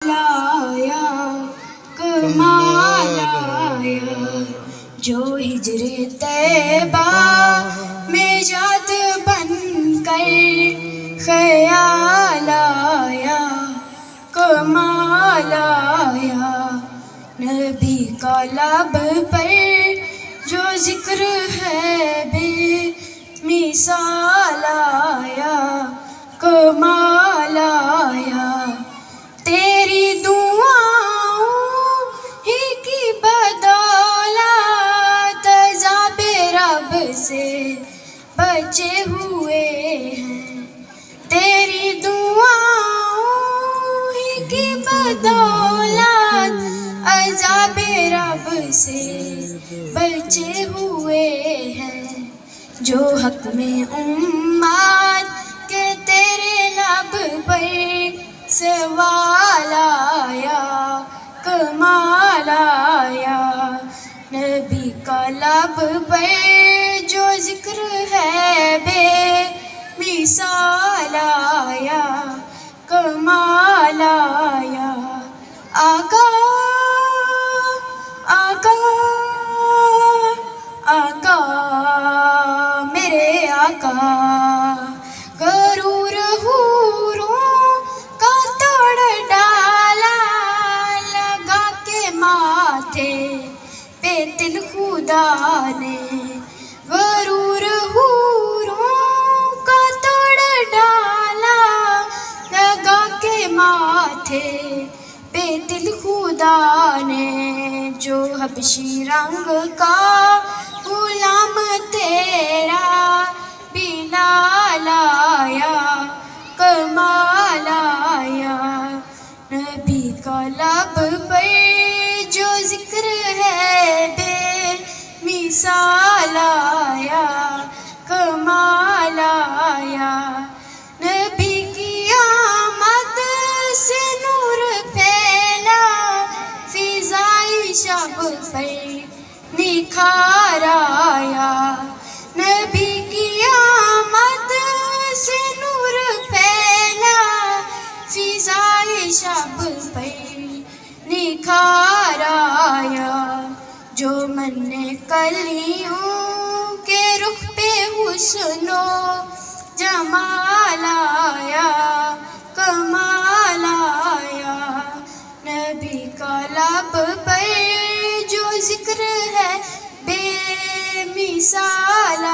لایا کمال آیا، جو ہجر طیبہ میں جات بن کر خیال آیا کمال آیا، نبی کا لب پر جو ذکر ہے بے مثال آیا کمال آیا، تیری دعاؤں ہی کی بدولت عذاب رب سے بچے ہوئے ہیں، تیری دعاؤں ہی کی بدولت عذاب رب سے بچے ہوئے ہیں، جو حق میں امت کے تیرے لب پر سوال آیا کمال آیا، نبی کا لب پر جو ذکر ہے بے مثال آیا کمال آیا، آقا آقا آقا میرے آقا، غرور حوروں کا توڑ ڈالا لگا کے ماتھے پہ تل خدا نے، غرور حوروں کا توڑ ڈالا لگا کے ماتھے پہ تل خدا نے، جو حبشی رنگ کا غلام تیرا بلال آیا کمال آیا، نبی کا لب پر جو ذکر ہے بے مثال آیا کمال آیا، نبی کی آمد سے نور پھیلا فضائی شب پر نکھار آیا، نبی کی آمد سے نور پھیلا فضائی شب پر نکھار آیا، جو من کلیوں کے رخ پہ حسن و جمال آیا کمال آیا، نبی کا لب پر جو ذکر ہے بے مثال